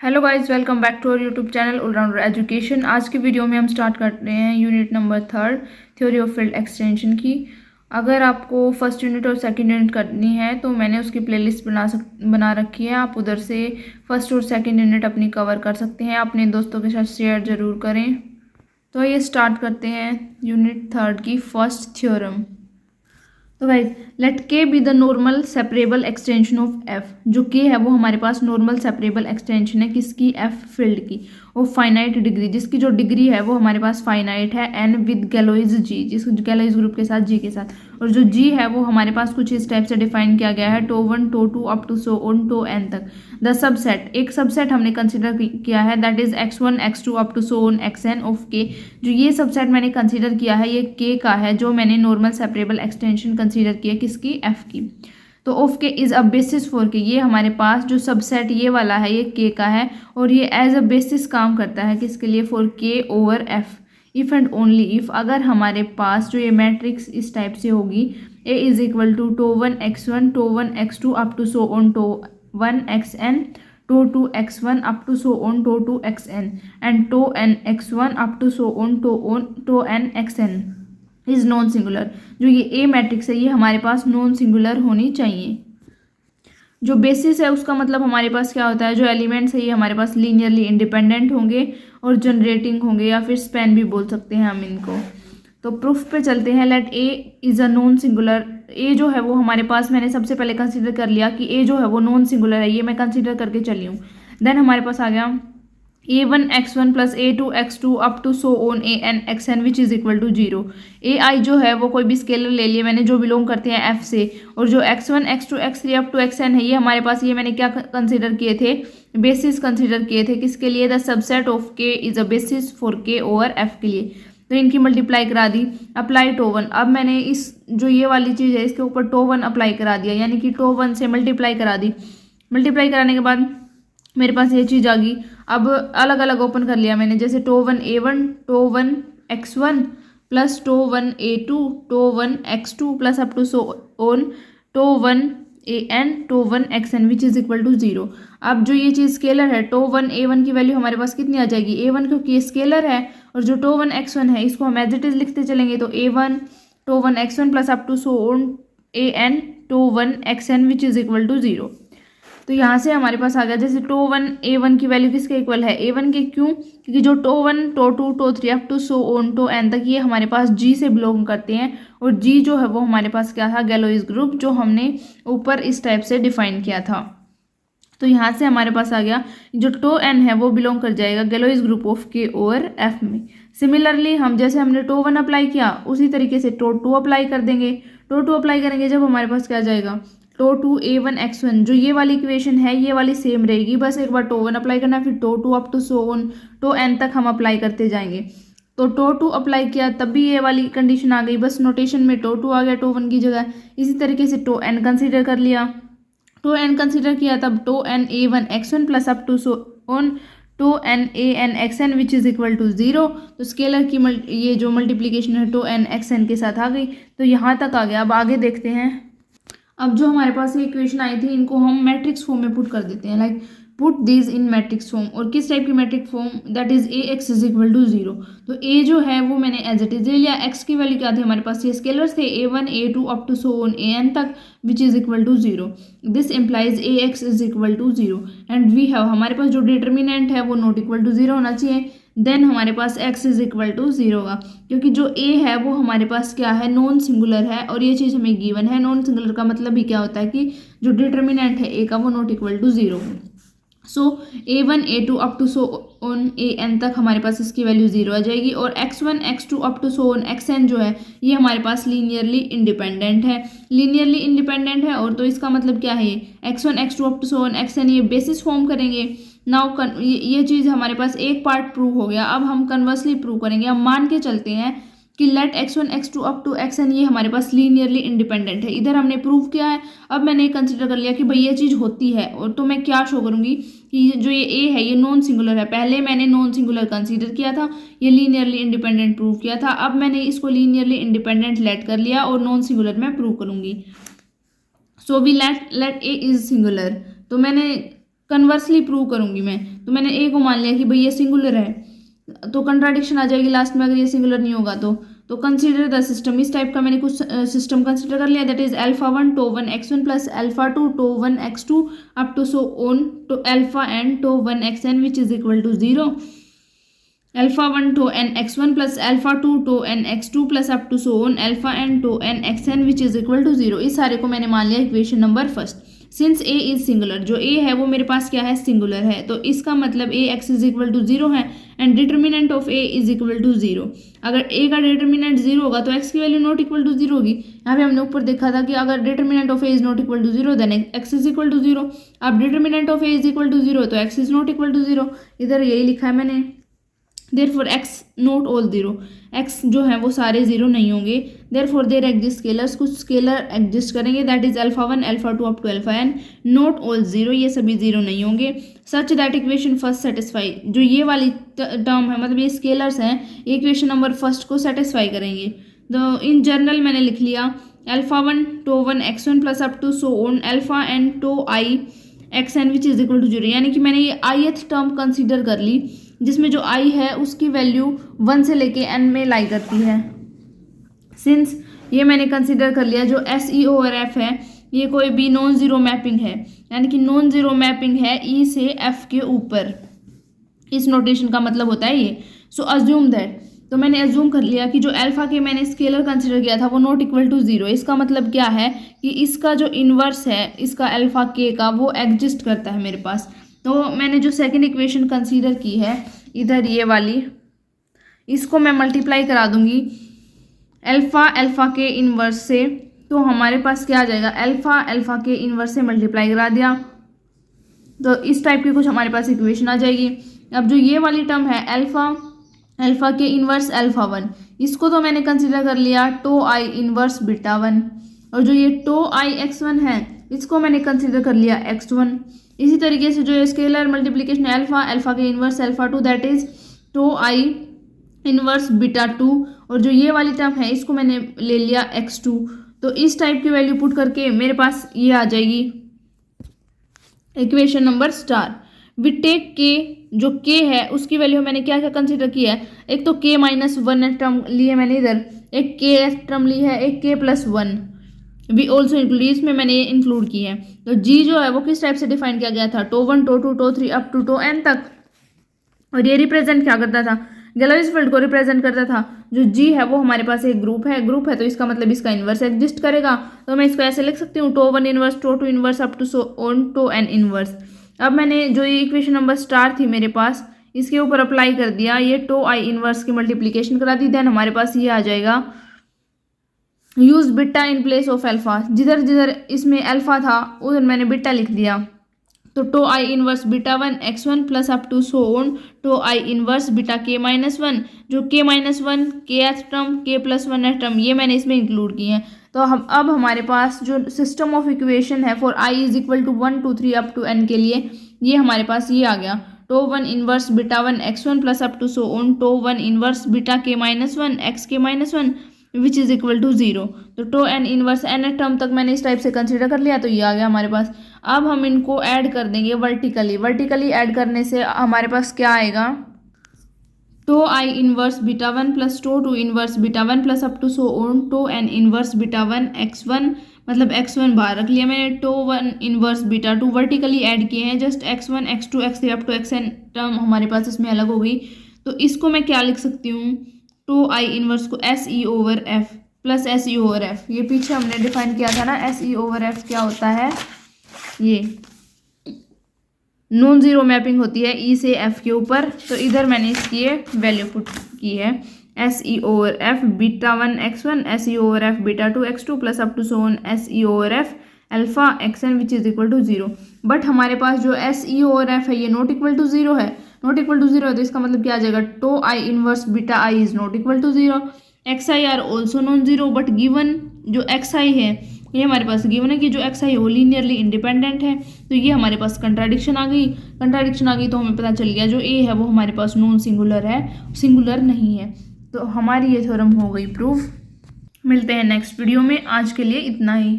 Hello guys, welcome back to our YouTube channel allrounder education. आज की video में हम स्टार्ट करते हैं unit number 3 theory of field extension की। अगर आपको फर्स्ट यूनिट और सेकंड यूनिट करनी है तो मैंने उसकी प्लेलिस्ट बना रखी है। आप उधर से फर्स्ट और सेकंड यूनिट अपनी कवर कर सकते हैं। अपने दोस्तों के साथ शेयर ज़रूर करें। तो ये स्टार्ट करते हैं यूनिट 3 की फर्स्ट थ्योरम। तो गाइज, लेट के be the normal separable extension of F. जो के है वो हमारे पास नॉर्मल सेपरेबल एक्सटेंशन है किसकी, एफ फील्ड की, और फाइनाइट डिग्री, जिसकी जो डिग्री है वो हमारे पास फाइनाइट है, एन विद गैलोइज जी, जिस गैलोइज ग्रुप के साथ, जी के साथ। और जो जी है वो हमारे पास कुछ इस टाइप से डिफाइन किया गया है, टो 1 to 2 up to so on to n तक। द सबसेट, एक सबसेट हमने कंसिडर किया है, that is x1 x2 up to so on xn of K. जो ये सबसेट मैंने कंसिडर किया है ये के का है, जो मैंने नॉर्मल सेपरेबल एक्सटेंशन कंसिडर किया किसकी, एफ की। तो ऑफ के इज अ बेसिस फॉर के, ये हमारे पास जो सबसेट ये वाला है ये के का है, और ये एज अ बेसिस काम करता है किसके लिए, फॉर के over F. If and only if, अगर हमारे पास जो ये मैट्रिक्स इस टाइप से होगी, A is equal to tau 1 x1 tau 1 x2 up to so on tau 1 xn, tau 2 x1 up to so on tau 2 xn, and tau n x1 up to so on tau n xn is non singular. जो ये ए matrix है ये हमारे पास non singular होनी चाहिए। जो basis है उसका मतलब हमारे पास क्या होता है, जो एलिमेंट्स है ये हमारे पास लीनियरली इंडिपेंडेंट होंगे और जनरेटिंग होंगे, या फिर स्पैन भी बोल सकते हैं हम इनको। तो प्रूफ पे चलते हैं। Let A is a non singular. A जो है वो हमारे पास, मैंने सबसे पहले कंसीडर कर लिया कि ए जो है वो नॉन सिंगुलर है, ये मैं कंसीडर करके चली हूँ। देन हमारे पास आ गया a1 x1 plus a2 x2 up to so on an xn which is equal to 0। A I जो है वो कोई भी स्केलर ले लिए मैंने जो बिलोंग करते हैं f से, और जो x1 x2 x3 up to xn है ये हमारे पास, ये मैंने क्या कंसीडर किए थे, बेसिस कंसीडर किए थे किसके लिए, the subset of k is a basis for k over f के लिए। तो इनकी मल्टीप्लाई करा दी, अप्लाई टो 1। अब मैंने इस जो ये वाली चीज़ है इसके ऊपर टो 1 अप्लाई करा दिया, यानी कि टो 1 से मल्टीप्लाई करा दी। मल्टीप्लाई कराने के बाद मेरे पास ये चीज़ आ गई। अब अलग अलग ओपन कर लिया मैंने, जैसे tau 1 a1 tau 1 x1 plus tau 1 a2 tau 1 x2 plus up to so on tau 1 an tau 1 xn which is equal to 0। अब जो ये चीज़ स्केलर है, टो 1 a1 की वैल्यू हमारे पास कितनी आ जाएगी, a1, क्योंकि ये स्केलर है, और जो टो 1 x1 है इसको हम एज इट इज लिखते चलेंगे, तो a1 tau 1 x1 plus up to so on an tau 1 xn which is equal to 0। तो यहाँ से हमारे पास आ गया, जैसे टो 1 a1 की वैल्यू किसके इक्वल है, a1 के, क्यों, क्योंकि जो tau 1 to 2 tau 3 up to so on tau n तक ये हमारे पास g से बिलोंग करते हैं, और g जो है वो हमारे पास क्या था, गैलोइज ग्रुप, जो हमने ऊपर इस टाइप से डिफाइन किया था। तो यहाँ से हमारे पास आ गया जो टो n है वो बिलोंग कर जाएगा Galois group of k over f में। सिमिलरली हम जैसे हमने टो 1 अप्लाई किया उसी तरीके से टो 2 अप्लाई कर देंगे। टो 2 अप्लाई करेंगे जब हमारे पास क्या आ जाएगा, टो 2 a1 x1, जो ये वाली इक्वेशन है ये वाली सेम रहेगी, बस एक बार टो 1 अप्लाई करना, फिर tau 2 up to so on tau n तक हम अप्लाई करते जाएंगे। तो टो 2 अप्लाई किया तब भी ये वाली कंडीशन आ गई, बस नोटेशन में टो 2 आ गया टो 1 की जगह। इसी तरीके से टो n कंसिडर कर लिया, टो n कंसिडर किया तब tau n a1 x1 plus up to so on tau n an xn which is equal to 0। तो स्केलर की ये जो मल्टीप्लीकेशन है टो n xn के साथ आ गई। तो यहाँ तक आ गया। अब आगे देखते हैं। अब जो हमारे पास ये इक्वेशन आई थी इनको हम मैट्रिक्स फॉर्म में पुट कर देते हैं, like put these in matrix form. और किस टाइप की matrix form, that is A x is equal to 0। तो ए जो है वो मैंने एज इट इज ले लिया, एक्स की वैल्यू क्या थी हमारे पास, ये स्केलर्स थे a1 a2 up to so on an तक which is equal to 0। This implies A x is equal to 0 and we have, हमारे पास जो डिटर्मिनेंट है वो नॉट इक्वल टू 0 होना चाहिए। देन हमारे पास x इज इक्वल टू 0 होगा, क्योंकि जो a है वो हमारे पास क्या है, नॉन सिंगुलर है, और ये चीज़ हमें गिवन है। नॉन सिंगुलर का मतलब भी क्या होता है कि जो डिटर्मिनेंट है a का वो not equal to 0। So a1 a2 up to so on an तक हमारे पास इसकी वैल्यू 0 आ जाएगी, और x1 x2 up to so on xn जो है ये हमारे पास लीनियरली इंडिपेंडेंट है। लीनियरली इंडिपेंडेंट है, और तो इसका मतलब क्या है, x1 x2 up to so on xn ये बेसिस फॉर्म करेंगे। नाउ ये चीज़ हमारे पास एक पार्ट प्रूव हो गया। अब हम कन्वर्सली प्रूव करेंगे। हम मान के चलते हैं कि late x1 x2 up to xn ये हमारे पास लीनियरली इंडिपेंडेंट है। इधर हमने प्रूव किया है। अब मैंने कंसिडर कर लिया कि भाई ये चीज़ होती है, और तो मैं क्या शो करूंगी कि जो ये a है ये नॉन सिंगुलर है। पहले मैंने नॉन सिंगुलर कंसिडर किया था, ये लीनियरली इंडिपेंडेंट प्रूव किया था। अब मैंने इसको लीनियरली इंडिपेंडेंट लेट कर लिया और नॉन सिंगुलर मैं प्रूव करूंगी। So we let a is singular. तो मैंने कन्वर्सली प्रूव करूंगी मैं। तो मैंने ए को मान लिया कि भाई ये सिंगुलर है, तो कंट्राडिक्शन आ जाएगी लास्ट में अगर ये सिंगुलर नहीं होगा तो कंसीडर द सिस्टम, इस टाइप का मैंने कुछ सिस्टम कंसीडर कर लिया। That is alpha 1 tau 1 x1 plus alpha 2 tau 1 x2 up to so on to alpha n tau 1 xn which is equal to 0। Alpha 1 tau n x1 plus alpha 2 tau n x2 plus up to so on alpha n tau n xn which is equal to 0। इस सारे को मैंने मान लिया equation number first. Since A is singular, जो ए है वो मेरे पास क्या है, सिंगुलर है, तो इसका मतलब A x is equal to 0 है and determinant of A is equal to 0। अगर ए का डिटर्मिनेंट 0 होगा तो एक्स की वैल्यू नॉट इक्वल टू 0 होगी। यहाँ पे हमने ऊपर देखा था कि अगर determinant of A is not equal to 0 then x is equal to 0। अब determinant of A is equal to 0 तो x is not equal to 0, इधर यही लिखा है मैंने। Therefore x not all 0, x जो है वो सारे 0 नहीं होंगे। देयरफॉर देयर एग्जिस्ट स्केलर्स, कुछ स्केलर एग्जिस्ट करेंगे, that is alpha 1 alpha 2 up to alpha n, not all 0, ये सभी 0 नहीं होंगे। Such that equation first satisfy, जो ये वाली टर्म है मतलब ये स्केलर्स हैं, इक्वेशन नंबर फर्स्ट को सेटिस्फाई करेंगे। तो इन जनरल मैंने लिख लिया alpha 1 tau 1 x1 plus up to so on alpha n tau i xn which is equal to 0, यानी कि मैंने ये ith टर्म कंसीडर कर ली जिसमें जो i है उसकी वैल्यू 1 से लेके n में लाई करती है। सिंस ये मैंने कंसीडर कर लिया जो एस ई ओवर एफ है ये कोई भी नॉन ज़ीरो मैपिंग है, यानी कि नॉन ज़ीरो मैपिंग है ई से एफ के ऊपर, इस नोटेशन का मतलब होता है ये। सो अज्यूम दैट, तो मैंने अज्यूम कर लिया कि जो अल्फा के मैंने स्केलर कंसीडर किया था वो नॉट इक्वल टू 0। इसका मतलब क्या है कि इसका जो इन्वर्स है इसका अल्फा के का वो एग्जिस्ट करता है मेरे पास। तो मैंने जो सेकंड इक्वेशन कंसीडर की है इधर ये वाली, इसको मैं मल्टीप्लाई करा दूंगी अल्फा के इन्वर्स से, तो हमारे पास क्या आ जाएगा, अल्फा के इन्वर्स से मल्टीप्लाई करा दिया तो इस टाइप की कुछ हमारे पास इक्वेशन आ जाएगी। अब जो ये वाली टर्म है अल्फा के इन्वर्स अल्फा 1, इसको तो मैंने कंसीडर कर लिया टो आई इन्वर्स बीटा 1, और जो ये टो आई x1 है इसको मैंने कंसीडर कर लिया x1। इसी तरीके से जो स्केलर मल्टीप्लिकेशन अल्फा के inverse alpha 2 that is tau i inverse beta 2, और जो ये वाली टर्म है इसको मैंने ले लिया x2। तो इस टाइप की वैल्यू पुट करके मेरे पास ये आ जाएगी equation number star. We take k, जो k है उसकी वैल्यू मैंने क्या क्या कंसीडर किया है, एक तो k माइनस 1 टर्म ली है मैंने इधर, एक k टर्म ली है, एक k plus 1 we also include, इसमें मैंने ये इंक्लूड की है। तो g जो है वो किस टाइप से डिफाइन किया गया था, tau 1 to 2 tau 3 up to tau n तक, और ये रिप्रेजेंट क्या करता था, गैलोरीज फील्ड को रिप्रेजेंट करता था। जो g है वो हमारे पास एक ग्रुप है तो इसका मतलब इसका इन्वर्स एग्जिस्ट करेगा, तो मैं इसको ऐसे लिख सकती हूँ tau 1 inverse tau 2 inverse up to so on tau n inverse. अब मैंने जो ये इक्वेशन नंबर स्टार थी मेरे पास इसके ऊपर अप्लाई कर दिया, ये टो आई इन्वर्स की मल्टीप्लीकेशन करा दी, देन हमारे पास ये आ जाएगा use beta in place of alpha, जिधर जिधर इसमें अल्फा था उधर मैंने बिटा लिख दिया, तो tau i inverse beta 1 x1 plus up to so on tau i inverse beta k minus 1, जो k minus 1 k term k plus 1 term ये मैंने इसमें इंक्लूड किए हैं। तो हम अब हमारे पास जो सिस्टम ऑफ इक्वेशन है for i is equal to 1 2 3 up to n के लिए, ये हमारे पास ये आ गया tau 1 inverse beta 1 x1 plus up to so on tau 1 inverse beta k minus 1 x k minus 1 which is equal to 0। तो tau n inverse n term तक मैंने इस टाइप से कंसीडर कर लिया, तो ये आ गया हमारे पास। अब हम इनको ऐड कर देंगे वर्टिकली ऐड करने से हमारे पास क्या आएगा, tau i inverse beta 1 plus tau 2 inverse beta 1 plus up to so on to n inverse beta 1 x1, मतलब x1 बाहर रख लिया मैंने, tau 1 inverse beta 2 vertically add किए हैं, just x1 x2 x3 up to xn term हमारे पास इसमें अलग हो गई। तो इसको मैं क्या लिख सकती हूँ, टो आई इनवर्स को S E over F plus S E over F, ये पीछे हमने डिफाइन किया था ना, एस ई ओवर एफ क्या होता है, ये नॉन जीरो मैपिंग होती है ई से एफ के ऊपर, तो इधर मैंने इसकी ये वैल्यू पुट की है S E over F beta 1 x1 S E over F beta 2 x2 plus up to so on S E over F alpha xn which is equal to 0। But हमारे पास जो एस ई ओवर एफ है ये not equal to 0 है, not equal to 0 है, तो इसका मतलब क्या आ जाएगा, tau i inverse beta i is not equal to 0, x i are also non zero, but given जो एक्स आई है ये हमारे पास गिवन है कि जो एक्स आई है वो लीनियरली इंडिपेंडेंट है, तो ये हमारे पास कंट्राडिक्शन आ गई तो हमें पता चल गया जो ए है वो हमारे पास नॉन सिंगुलर है, सिंगुलर नहीं है। तो हमारी ये थ्योरम हो गई प्रूफ। मिलते हैं नेक्स्ट वीडियो में, आज के लिए इतना ही।